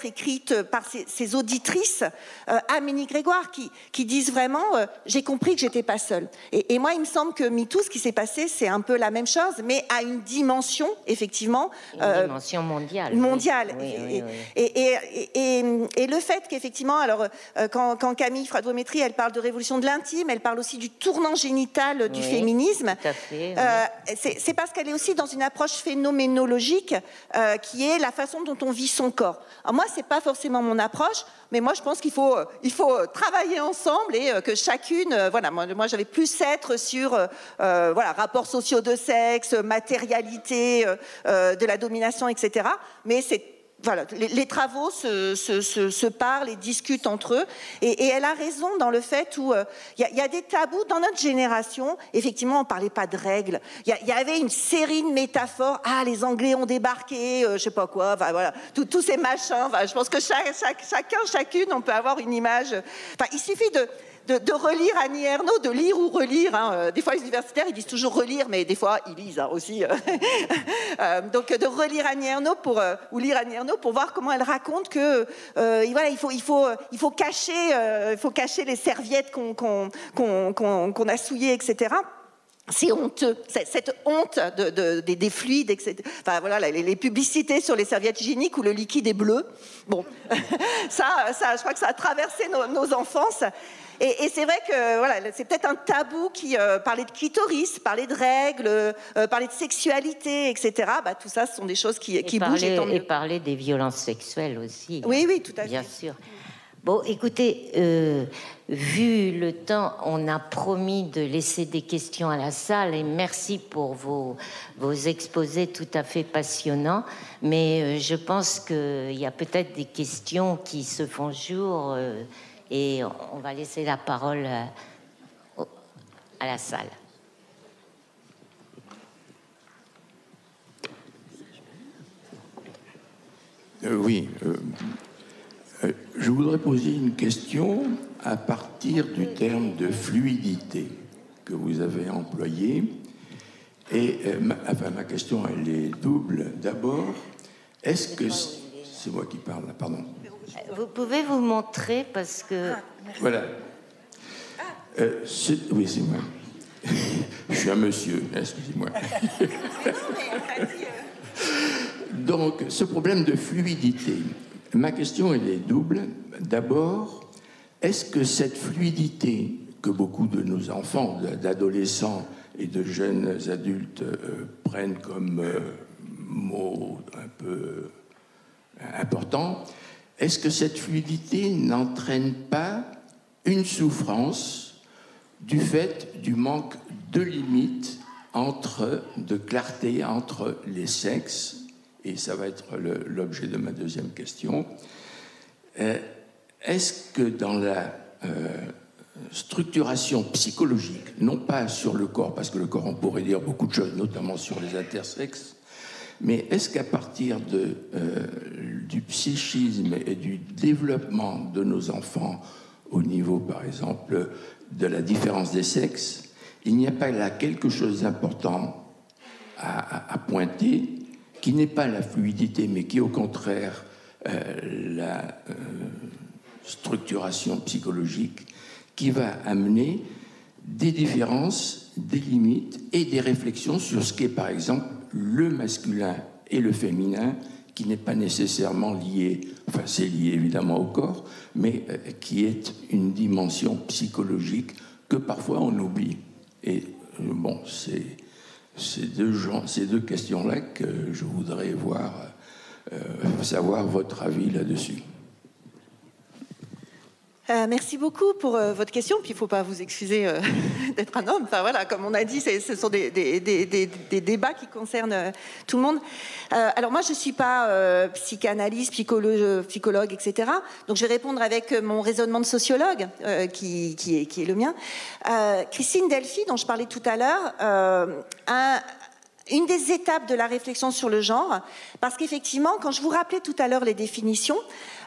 écrites par ces auditrices à Ménie Grégoire qui disent vraiment j'ai compris que j'étais pas seule. Et moi, il me semble que MeToo, ce qui s'est passé, c'est un peu la même chose, mais à une dimension, effectivement. Une dimension mondiale. Mondiale. Oui. Et le fait qu'effectivement, alors, quand Camille Fradouet-Métry, elle parle de révolution de l'intime, elle parle aussi du tournant génital du féminisme. Tout à fait. C'est parce qu'elle est aussi dans une approche phénoménologique qui est la façon dont on vit son corps. Alors moi, c'est pas forcément mon approche, mais moi, je pense qu'il faut travailler ensemble et que chacune, moi, j'avais plus être sur, rapports sociaux de sexe, matérialité, de la domination, etc. Mais les travaux se parlent et discutent entre eux. Et elle a raison dans le fait où il y a des tabous dans notre génération. Effectivement, on ne parlait pas de règles. Il y avait une série de métaphores. Ah, les Anglais ont débarqué, je ne sais pas quoi. Tous ces machins. Je pense que chacune, on peut avoir une image. Il suffit de relire Annie Ernaux, de lire ou relire. Des fois, les universitaires, ils disent toujours relire, mais des fois, ils lisent aussi. Donc, de relire Annie Ernaux ou lire Annie Ernaux pour voir comment elle raconte que il faut cacher les serviettes qu'on a souillées, etc. C'est honteux, cette honte des fluides, etc. Les publicités sur les serviettes hygiéniques où le liquide est bleu. Bon, ça, je crois que ça a traversé nos enfances. Et c'est vrai que c'est peut-être un tabou qui parlait de clitoris, parlait de règles, parlait de sexualité, etc. Tout ça, ce sont des choses qui bougent. Et parler des violences sexuelles aussi. Oui, tout à fait. Bien sûr. Bon, écoutez, vu le temps, on a promis de laisser des questions à la salle et merci pour vos exposés tout à fait passionnants. Mais je pense qu'il y a peut-être des questions qui se font jour et on va laisser la parole à la salle. Je voudrais poser une question à partir du terme de fluidité que vous avez employé. Et ma question, elle est double. D'abord, est-ce que... C'est moi qui parle, là, pardon. Vous pouvez vous montrer parce que... Voilà. Oui, c'est moi. Je suis un monsieur, excusez-moi. Donc, ce problème de fluidité... Ma question, elle est double. D'abord, est-ce que cette fluidité que beaucoup de nos enfants, d'adolescents et de jeunes adultes prennent comme mot un peu important, est-ce que cette fluidité n'entraîne pas une souffrance du fait du manque de limites de clarté entre les sexes? Et ça va être l'objet de ma deuxième question. Est-ce que dans la structuration psychologique, non pas sur le corps, parce que le corps, on pourrait dire beaucoup de choses, notamment sur les intersexes, mais est-ce qu'à partir du psychisme et du développement de nos enfants au niveau, par exemple, de la différence des sexes, il n'y a pas là quelque chose d'important à pointer, qui n'est pas la fluidité, mais qui est au contraire la structuration psychologique, qui va amener des différences, des limites et des réflexions sur ce qu'est par exemple le masculin et le féminin, qui n'est pas nécessairement lié, enfin c'est lié évidemment au corps, mais qui est une dimension psychologique que parfois on oublie. Et bon, c'est ces deux questions-là que je voudrais savoir votre avis là-dessus. Merci beaucoup pour votre question. Puis il ne faut pas vous excuser d'être un homme. Enfin voilà, comme on a dit, ce sont des débats qui concernent tout le monde. Alors moi, je ne suis pas psychanalyste, psychologue, etc. Donc je vais répondre avec mon raisonnement de sociologue, qui est le mien. Christine Delphi, dont je parlais tout à l'heure, une des étapes de la réflexion sur le genre, parce qu'effectivement, quand je vous rappelais tout à l'heure les définitions,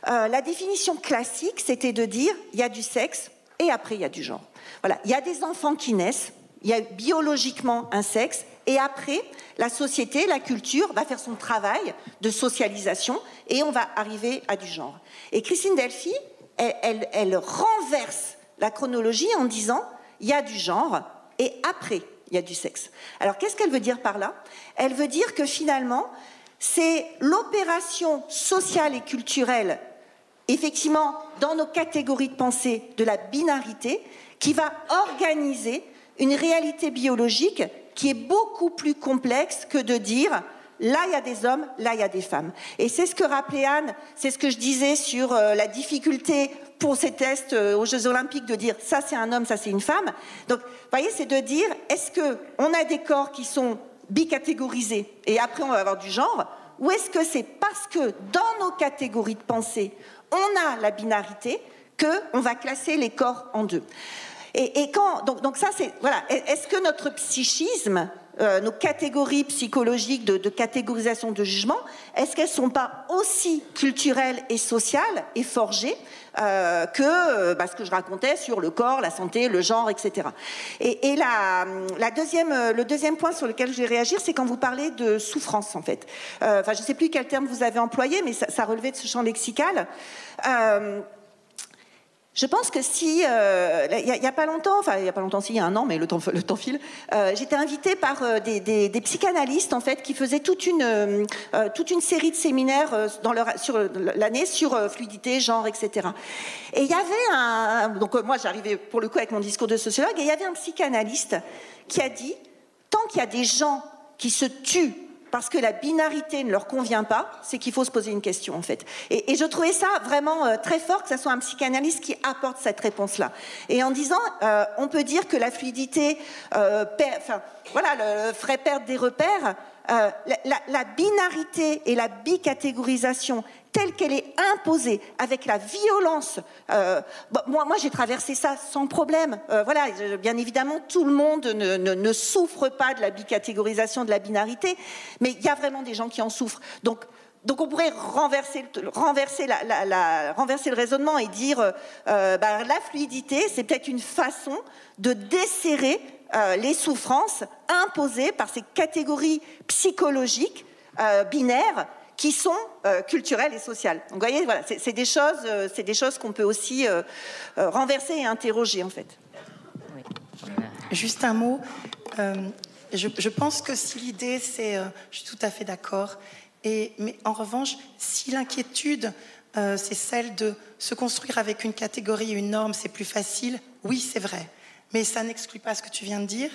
la définition classique, c'était de dire il y a du sexe et après il y a du genre. Voilà, il y a des enfants qui naissent, il y a biologiquement un sexe et après la société, la culture va faire son travail de socialisation et on va arriver à du genre. Et Christine Delphi, elle renverse la chronologie en disant il y a du genre et après il y a du sexe. Alors qu'est-ce qu'elle veut dire par là? Elle veut dire que finalement c'est l'opération sociale et culturelle, effectivement, dans nos catégories de pensée de la binarité, qui va organiser une réalité biologique qui est beaucoup plus complexe que de dire là il y a des hommes, là il y a des femmes. Et c'est ce que rappelait Anne, c'est ce que je disais sur la difficulté pour ces tests aux Jeux Olympiques de dire ça c'est un homme, ça c'est une femme. Donc, vous voyez, c'est de dire est-ce qu'on a des corps qui sont bicatégorisés et après on va avoir du genre, ou est-ce que c'est parce que dans nos catégories de pensée on a la binarité qu'on va classer les corps en deux. Et quand, donc ça c'est, voilà, est-ce que notre psychisme, nos catégories psychologiques de catégorisation de jugement, est-ce qu'elles ne sont pas aussi culturelles et sociales et forgées que ce que je racontais sur le corps, la santé, le genre, etc. Et le deuxième point sur lequel je vais réagir, c'est quand vous parlez de souffrance, en fait. Je ne sais plus quel terme vous avez employé, mais ça relevait de ce champ lexical. Je pense que si, il y a pas longtemps, il y a un an, mais le temps file, j'étais invitée par des psychanalystes, en fait, qui faisaient toute une série de séminaires sur l'année sur fluidité, genre, etc. Et il y avait donc moi j'arrivais pour le coup avec mon discours de sociologue, et il y avait un psychanalyste qui a dit, tant qu'il y a des gens qui se tuent parce que la binarité ne leur convient pas, c'est qu'il faut se poser une question, en fait. Et je trouvais ça vraiment très fort que ce soit un psychanalyste qui apporte cette réponse-là. Et en disant, on peut dire que la fluidité ferait perdre des repères, la binarité et la bicatégorisation telle qu'elle est imposée, avec la violence. Moi, j'ai traversé ça sans problème. Bien évidemment, tout le monde ne souffre pas de la bicatégorisation, de la binarité, mais il y a vraiment des gens qui en souffrent. Donc on pourrait renverser le raisonnement et dire la fluidité, c'est peut-être une façon de desserrer les souffrances imposées par ces catégories psychologiques binaires qui sont culturelles et sociales. Donc, vous voyez, voilà, c'est des choses qu'on peut aussi renverser et interroger, en fait. Oui. Juste un mot. Je pense que si l'idée, c'est... je suis tout à fait d'accord. Mais en revanche, si l'inquiétude, c'est celle de se construire avec une catégorie et une norme, c'est plus facile, oui, c'est vrai. Mais ça n'exclut pas ce que tu viens de dire.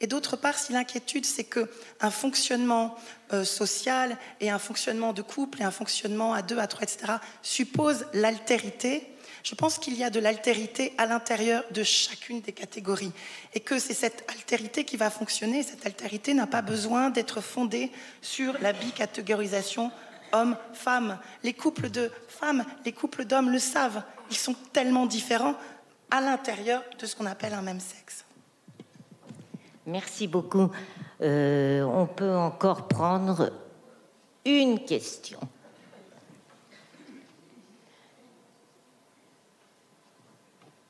Et d'autre part, si l'inquiétude, c'est qu'un fonctionnement social et un fonctionnement de couple et un fonctionnement à 2, à 3, etc., suppose l'altérité, je pense qu'il y a de l'altérité à l'intérieur de chacune des catégories. Et que c'est cette altérité qui va fonctionner. Cette altérité n'a pas besoin d'être fondée sur la bicatégorisation homme-femme. Les couples de femmes, les couples d'hommes le savent. Ils sont tellement différents à l'intérieur de ce qu'on appelle un même sexe. Merci beaucoup. On peut encore prendre une question.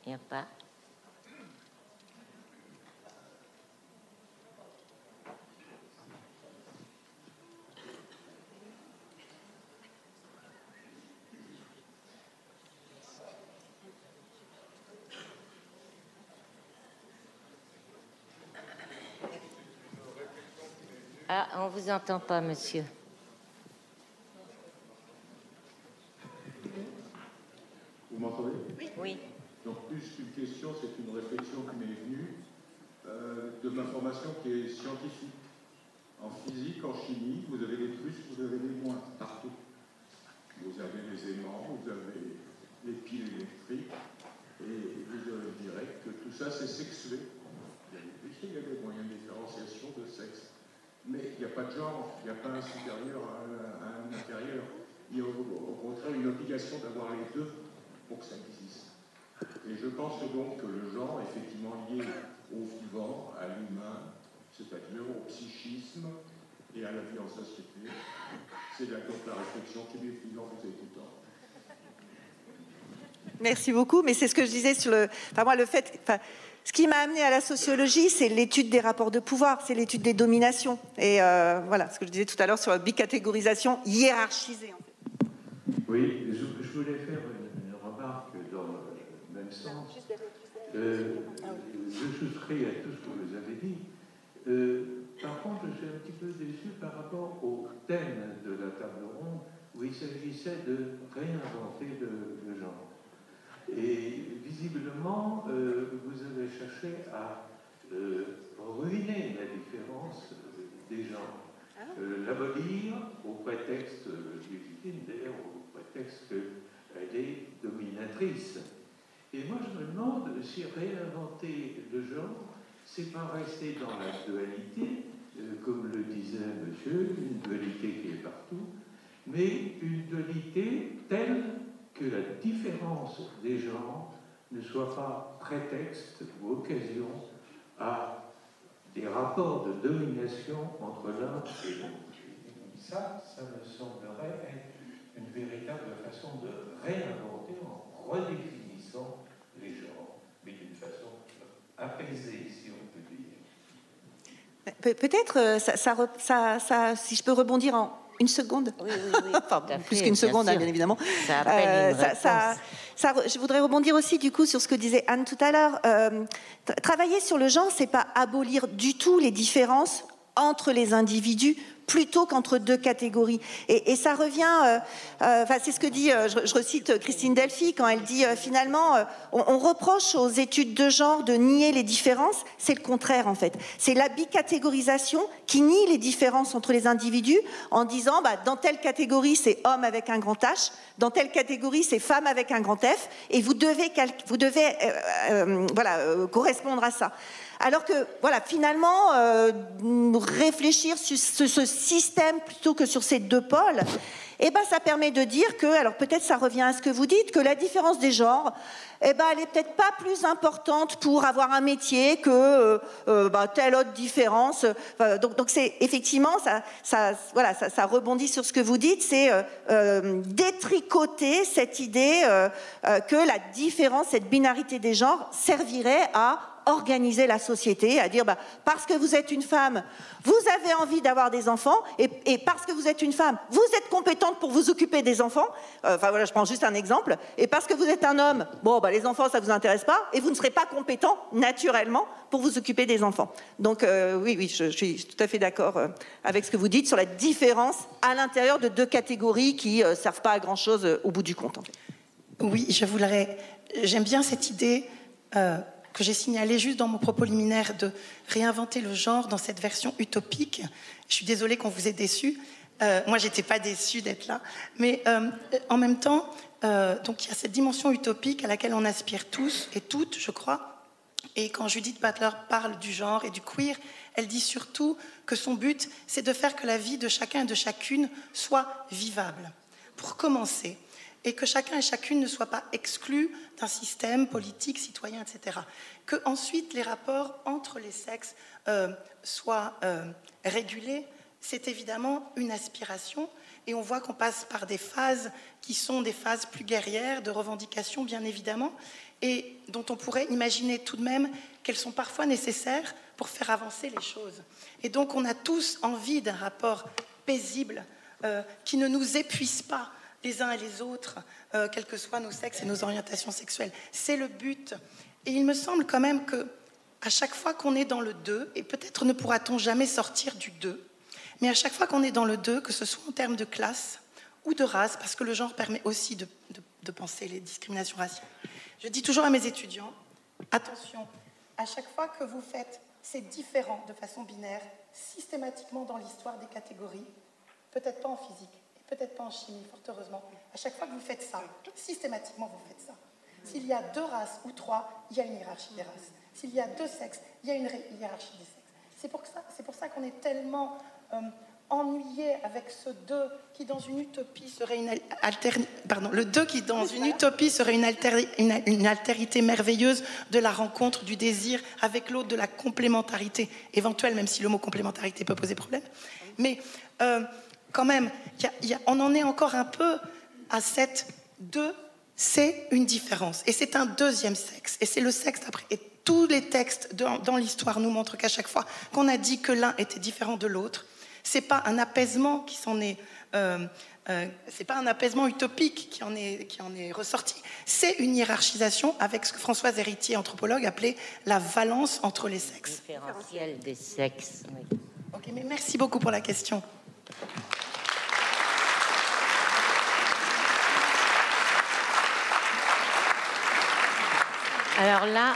Il n'y a pas? Ah, on ne vous entend pas, monsieur. Oui. Donc plus qu'une question, c'est une réflexion qui m'est venue de ma formation qui est scientifique. En physique, en chimie, vous avez des plus, vous avez des moins, partout. Vous avez les aimants, vous avez les piles électriques, et vous direz que tout ça c'est sexué. Il y a des plus, il y a des moyens de différenciation de sexe. Mais il n'y a pas de genre, il n'y a pas un supérieur à un inférieur. Il y a au contraire une obligation d'avoir les deux pour que ça existe. Et je pense donc que le genre, effectivement lié au vivant, à l'humain, c'est-à-dire au psychisme et à la vie en société, c'est donc la réflexion qui m'est venue en vous écoutant. Merci beaucoup, mais c'est ce que je disais sur le... Enfin, moi, ce qui m'a amené à la sociologie, c'est l'étude des rapports de pouvoir, c'est l'étude des dominations. Et voilà, ce que je disais tout à l'heure sur la bicatégorisation hiérarchisée. En fait. Oui, je voulais faire une remarque dans le même sens. Je souscris à tout ce que vous avez dit. Par contre, je suis un petit peu déçu par rapport au thème de la table ronde où il s'agissait de réinventer le genre. Et visiblement, vous avez cherché à ruiner la différence des genres, l'abolir au prétexte légitime, d'ailleurs au prétexte qu'elle est dominatrice. Et moi, je me demande si réinventer le genre, c'est pas rester dans la dualité, comme le disait monsieur, une dualité qui est partout, mais une dualité telle que la différence des genres ne soit pas prétexte ou occasion à des rapports de domination entre l'un et l'autre. Ça me semblerait être une véritable façon de réinventer en redéfinissant les genres, mais d'une façon apaisée, si on peut dire. Peut-être, si je peux rebondir en une seconde. Oui. Enfin, plus qu'une seconde, bien évidemment. Ça appelle une réponse. Je voudrais rebondir aussi, du coup, sur ce que disait Anne tout à l'heure. Travailler sur le genre, c'est pas abolir du tout les différences entre les individus, plutôt qu'entre deux catégories. Et ça revient, c'est ce que dit, je recite Christine Delphi, quand elle dit finalement, on reproche aux études de genre de nier les différences, c'est le contraire en fait. C'est la bicatégorisation qui nie les différences entre les individus en disant, dans telle catégorie c'est homme avec un grand H, dans telle catégorie c'est femme avec un grand F, et vous devez correspondre à ça. Alors que, voilà, finalement, réfléchir sur ce système plutôt que sur ces deux pôles, ça permet de dire que, alors peut-être ça revient à ce que vous dites, que la différence des genres, elle est peut-être pas plus importante pour avoir un métier que telle autre différence. Donc c'est effectivement, ça rebondit sur ce que vous dites, c'est détricoter cette idée que la différence, cette binarité des genres servirait à organiser la société, à dire parce que vous êtes une femme, vous avez envie d'avoir des enfants, et parce que vous êtes une femme, vous êtes compétente pour vous occuper des enfants, je prends juste un exemple, et parce que vous êtes un homme, les enfants ça vous intéresse pas, et vous ne serez pas compétent naturellement pour vous occuper des enfants. Donc oui, je suis tout à fait d'accord avec ce que vous dites sur la différence à l'intérieur de deux catégories qui servent pas à grand chose au bout du compte. En fait. Oui, j'aime bien cette idée que j'ai signalé juste dans mon propos liminaire de réinventer le genre dans cette version utopique. Je suis désolée qu'on vous ait déçu. Moi, j'étais pas déçue d'être là. Mais en même temps, donc il y a cette dimension utopique à laquelle on aspire tous et toutes, je crois. Et quand Judith Butler parle du genre et du queer, elle dit surtout que son but, c'est de faire que la vie de chacun et de chacune soit vivable. Pour commencer. Et que chacun et chacune ne soit pas exclu d'un système politique, citoyen, etc. Que ensuite les rapports entre les sexes soient régulés, c'est évidemment une aspiration. Et on voit qu'on passe par des phases qui sont des phases plus guerrières, de revendication bien évidemment, et dont on pourrait imaginer tout de même qu'elles sont parfois nécessaires pour faire avancer les choses. Et donc on a tous envie d'un rapport paisible qui ne nous épuise pas les uns et les autres, quels que soient nos sexes et nos orientations sexuelles. C'est le but. Et il me semble quand même qu'à chaque fois qu'on est dans le 2, et peut-être ne pourra-t-on jamais sortir du 2, mais à chaque fois qu'on est dans le 2, que ce soit en termes de classe ou de race, parce que le genre permet aussi de penser les discriminations raciales, Je dis toujours à mes étudiants, attention, à chaque fois que vous faites ces différents de façon binaire, systématiquement dans l'histoire des catégories, peut-être pas en physique, et peut-être pas en chimie, fort heureusement, à chaque fois que vous faites ça, systématiquement vous faites ça. S'il y a 2 races ou 3, il y a une hiérarchie des races. S'il y a 2 sexes, il y a une hiérarchie des sexes. C'est pour ça qu'on est tellement ennuyé avec ce 2 qui dans une utopie serait le 2 qui dans une utopie serait une altérité merveilleuse de la rencontre, du désir avec l'autre, de la complémentarité éventuelle, même si le mot complémentarité peut poser problème. Mais quand même, on en est encore un peu à cette 2, c'est une différence. Et c'est un deuxième sexe. Et c'est le sexe après. Et tous les textes dans l'histoire nous montrent qu'à chaque fois qu'on a dit que l'un était différent de l'autre, c'est pas un apaisement qui s'en est, c'est pas un apaisement utopique qui en est ressorti. C'est une hiérarchisation avec ce que Françoise Héritier, anthropologue, appelait la valence entre les sexes. Différentiel des sexes. Oui. Ok, mais merci beaucoup pour la question. Alors là,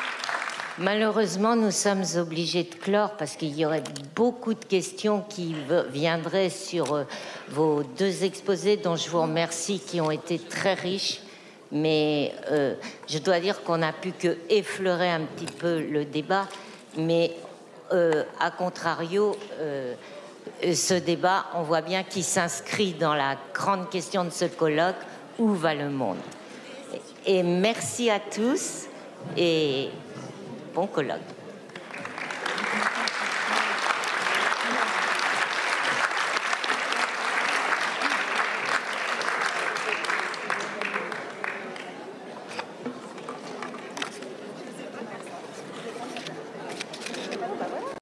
malheureusement, nous sommes obligés de clore parce qu'il y aurait beaucoup de questions qui viendraient sur vos 2 exposés dont je vous remercie, qui ont été très riches. Mais je dois dire qu'on n'a pu que effleurer un petit peu le débat. Mais à contrario, ce débat, on voit bien qu'il s'inscrit dans la grande question de ce colloque, où va le monde? Et merci à tous. Et bon colloque.